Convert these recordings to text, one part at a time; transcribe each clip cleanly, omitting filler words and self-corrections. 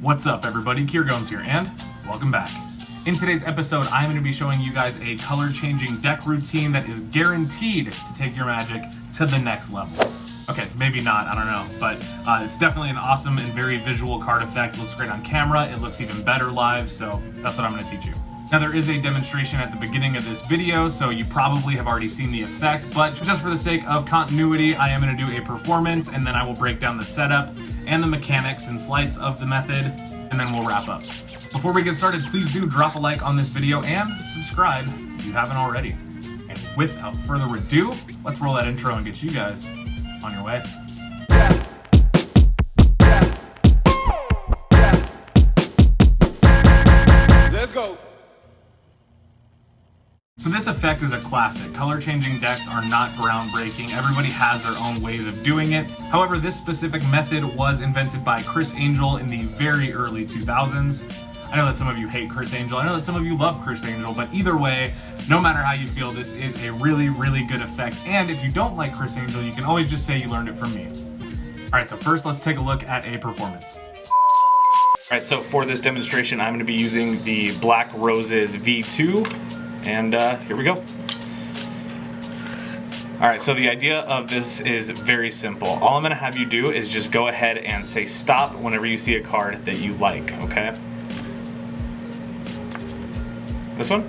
What's up everybody, Kier Gomes here, and welcome back. In today's episode, I'm going to be showing you guys a color-changing deck routine that is guaranteed to take your Magic to the next level. Okay, maybe not, I don't know, but it's definitely an awesome and very visual card effect. It looks great on camera, it looks even better live, so that's what I'm going to teach you. Now there is a demonstration at the beginning of this video, so you probably have already seen the effect, but just for the sake of continuity, I am going to do a performance, and then I will break down the setup and the mechanics and sleights of the method, and then we'll wrap up. Before we get started, please do drop a like on this video and subscribe if you haven't already. And without further ado, let's roll that intro and get you guys on your way. Let's go. So this effect is a classic. Color-changing decks are not groundbreaking. Everybody has their own ways of doing it. However, this specific method was invented by Criss in the very early 2000s. I know that some of you hate Criss. I know that some of you love Criss, but either way, no matter how you feel, this is a really, really good effect. And if you don't like Criss, you can always just say you learned it from me. All right, so first let's take a look at a performance. All right, so for this demonstration, I'm going to be using the Black Roses V2. And here we go. All right, so the idea of this is very simple. All I'm gonna have you do is just go ahead and say stop whenever you see a card that you like, okay? This one?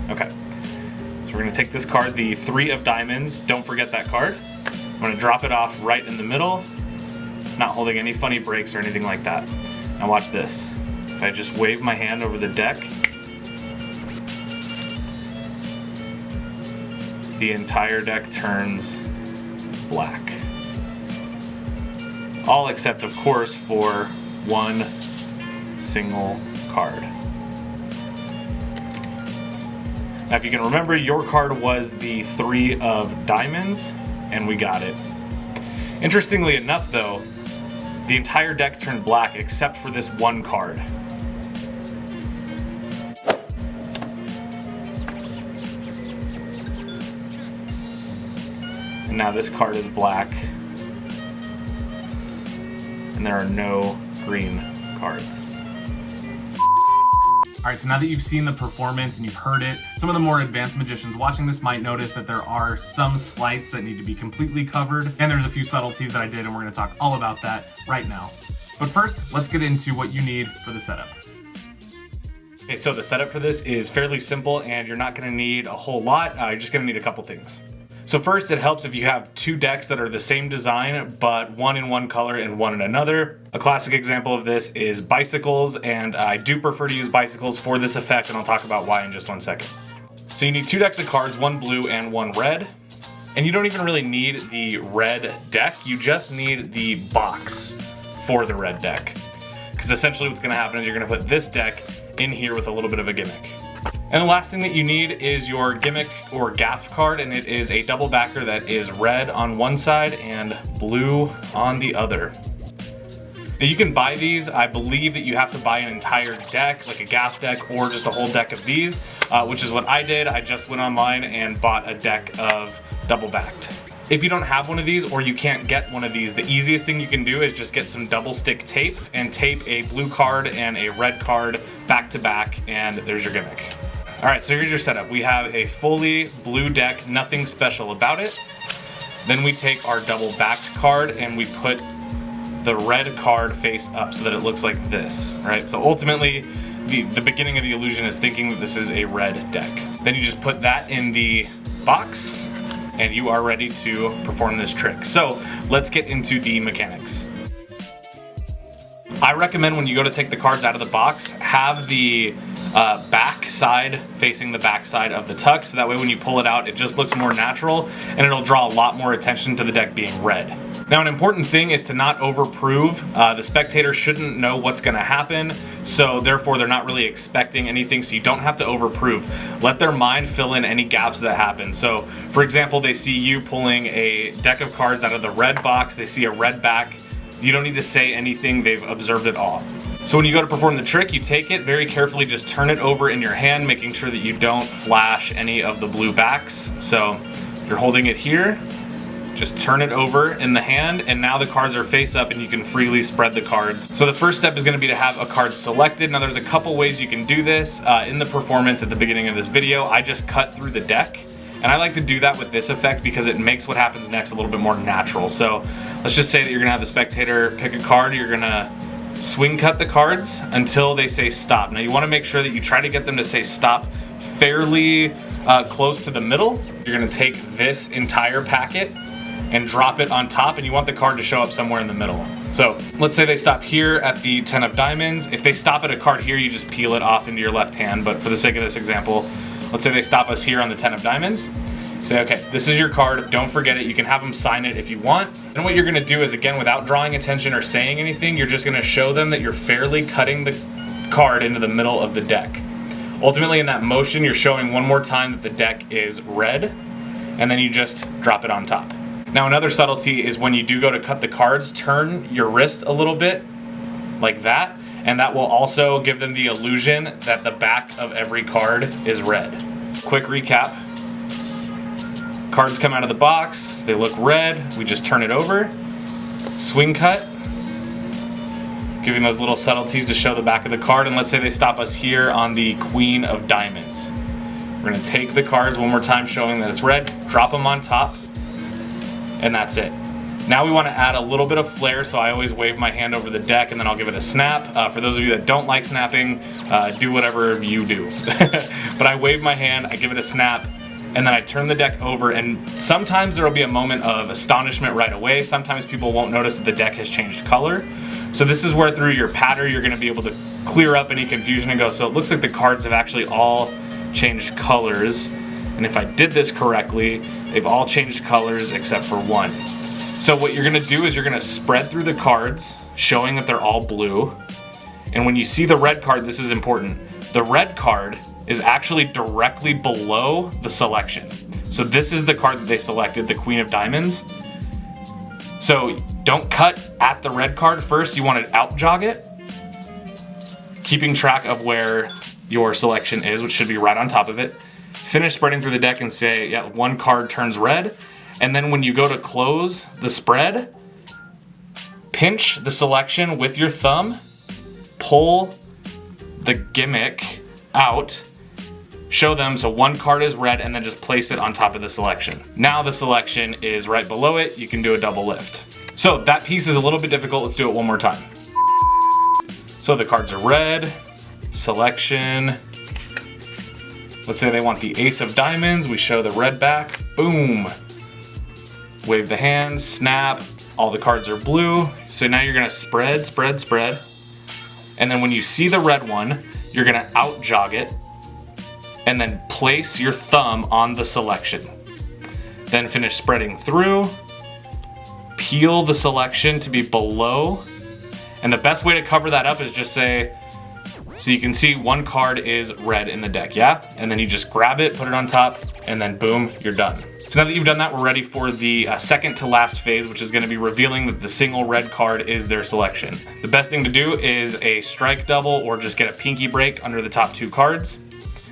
Okay. So we're gonna take this card, the 3 of diamonds. Don't forget that card. I'm gonna drop it off right in the middle, not holding any funny breaks or anything like that. Now watch this. If I just wave my hand over the deck, the entire deck turns black. All except, of course, for one single card. Now, if you can remember, your card was the 3 of diamonds, and we got it. Interestingly enough, though, the entire deck turned black except for this one card. And now this card is black, and there are no green cards. All right, so now that you've seen the performance and you've heard it, some of the more advanced magicians watching this might notice that there are some sleights that need to be completely covered, and there's a few subtleties that I did, and we're gonna talk all about that right now. But first, let's get into what you need for the setup. Okay, so the setup for this is fairly simple, and you're not gonna need a whole lot. You're just gonna need a couple things. So first, it helps if you have 2 decks that are the same design, but one in one color and one in another. A classic example of this is bicycles, and I do prefer to use bicycles for this effect, and I'll talk about why in just one second. So you need 2 decks of cards, one blue and one red. And you don't even really need the red deck, you just need the box for the red deck. Because essentially what's gonna happen is you're gonna put this deck in here with a little bit of a gimmick. And the last thing that you need is your gimmick or gaff card, and it is a double backer that is red on one side and blue on the other. Now you can buy these. I believe that you have to buy an entire deck, like a gaff deck or just a whole deck of these, which is what I did. I just went online and bought a deck of double backed. If you don't have one of these or you can't get one of these, the easiest thing you can do is just get some double stick tape and tape a blue card and a red card back to back, and there's your gimmick. All right, so here's your setup. We have a fully blue deck, nothing special about it. Then we take our double backed card and we put the red card face up so that it looks like this, right? So ultimately, the beginning of the illusion is thinking that this is a red deck. Then you just put that in the box and you are ready to perform this trick. So let's get into the mechanics. I recommend when you go to take the cards out of the box, have the back side facing the back side of the tuck, so that way when you pull it out, it just looks more natural and it'll draw a lot more attention to the deck being red. Now, an important thing is to not overprove. The spectator shouldn't know what's gonna happen, so therefore they're not really expecting anything, so you don't have to overprove. Let their mind fill in any gaps that happen. So, for example, they see you pulling a deck of cards out of the red box, they see a red back, you don't need to say anything, they've observed it all. So when you go to perform the trick, you take it very carefully, just turn it over in your hand, making sure that you don't flash any of the blue backs. So you're holding it here, Just turn it over in the hand, and now the cards are face up and you can freely spread the cards. So the first step is going to be to have a card selected. Now there's a couple ways you can do this. In the performance at the beginning of this video, I just cut through the deck. And I like to do that with this effect because it makes what happens next a little bit more natural. So let's just say that you're going to have the spectator pick a card. You're going to swing cut the cards until they say stop. Now you want to make sure that you try to get them to say stop fairly close to the middle. You're going to take this entire packet and drop it on top, and you want the card to show up somewhere in the middle. So let's say they stop here at the 10 of diamonds. If they stop at a card here, you just peel it off into your left hand. But for the sake of this example, let's say they stop us here on the 10 of diamonds. Say, okay, this is your card, don't forget it. You can have them sign it if you want. And what you're gonna do is, again, without drawing attention or saying anything, you're just gonna show them that you're fairly cutting the card into the middle of the deck. Ultimately, in that motion, you're showing one more time that the deck is red, and then you just drop it on top. Now, another subtlety is when you do go to cut the cards, turn your wrist a little bit like that, and that will also give them the illusion that the back of every card is red. Quick recap. Cards come out of the box, they look red, we just turn it over, swing cut, giving those little subtleties to show the back of the card. And let's say they stop us here on the Queen of Diamonds. We're gonna take the cards one more time, showing that it's red, drop them on top, and that's it. Now we want to add a little bit of flair, so I always wave my hand over the deck and then I'll give it a snap. For those of you that don't like snapping, do whatever you do. But I wave my hand, I give it a snap, and then I turn the deck over, and sometimes there will be a moment of astonishment right away. Sometimes people won't notice that the deck has changed color. So this is where through your pattern you're going to be able to clear up any confusion and go, so it looks like the cards have actually all changed colors. And if I did this correctly, they've all changed colors except for one. So what you're gonna do is you're gonna spread through the cards, showing that they're all blue. And when you see the red card, this is important. The red card is actually directly below the selection. So this is the card that they selected, the Queen of Diamonds. So don't cut at the red card first, you want to out jog it, keeping track of where your selection is, which should be right on top of it. Finish spreading through the deck and say, yeah, one card turns red. And then when you go to close the spread, pinch the selection with your thumb, pull the gimmick out, show them so one card is red, and then just place it on top of the selection. Now the selection is right below it, you can do a double lift. So that piece is a little bit difficult, let's do it one more time. So the cards are red, selection. Let's say they want the Ace of Diamonds, we show the red back, boom. Wave the hand, snap, all the cards are blue. So now you're gonna spread, spread, spread. And then when you see the red one, you're gonna out jog it and then place your thumb on the selection. Then finish spreading through, peel the selection to be below. And the best way to cover that up is just say, so you can see one card is red in the deck, yeah? And then you just grab it, put it on top, and then boom, you're done. So now that you've done that, we're ready for the second to last phase, which is gonna be revealing that the single red card is their selection. The best thing to do is a strike double or just get a pinky break under the top two cards.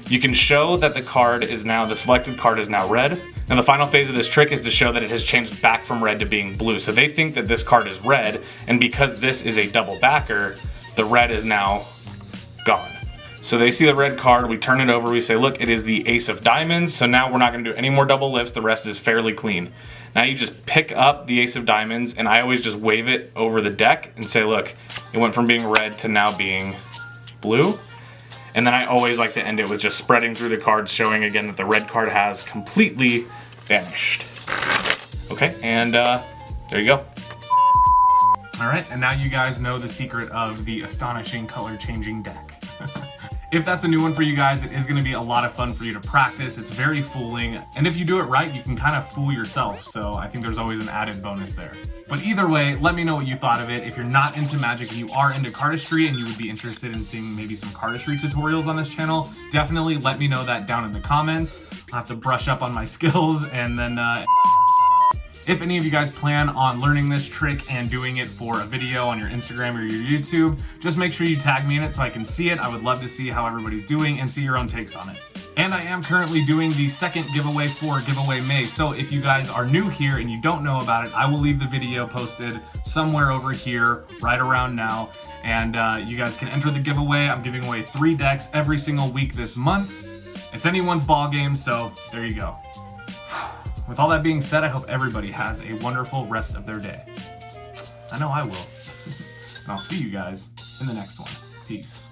You can show that the card is now, the selected card is now red. Now the final phase of this trick is to show that it has changed back from red to being blue. So they think that this card is red, and because this is a double backer, the red is now gone. So they see the red card, we turn it over, we say, look, it is the Ace of Diamonds. So now we're not gonna do any more double lifts, the rest is fairly clean. Now you just pick up the Ace of Diamonds, and I always just wave it over the deck and say, look, it went from being red to now being blue. And then I always like to end it with just spreading through the cards, showing again that the red card has completely vanished. Okay, and there you go. All right, and now you guys know the secret of the astonishing color changing deck. If that's a new one for you guys, it is going to be a lot of fun for you to practice. It's very fooling, and if you do it right, you can kind of fool yourself, so I think there's always an added bonus there. But either way, let me know what you thought of it. If you're not into magic and you are into cardistry and you would be interested in seeing maybe some cardistry tutorials on this channel, definitely let me know that down in the comments. I'll have to brush up on my skills, and then if any of you guys plan on learning this trick and doing it for a video on your Instagram or your YouTube, just make sure you tag me in it so I can see it. I would love to see how everybody's doing and see your own takes on it. And I am currently doing the second giveaway for Giveaway May. So if you guys are new here and you don't know about it, I will leave the video posted somewhere over here right around now. And you guys can enter the giveaway. I'm giving away 3 decks every single week this month. It's anyone's ball game, so there you go. With all that being said, I hope everybody has a wonderful rest of their day. I know I will. And I'll see you guys in the next one. Peace.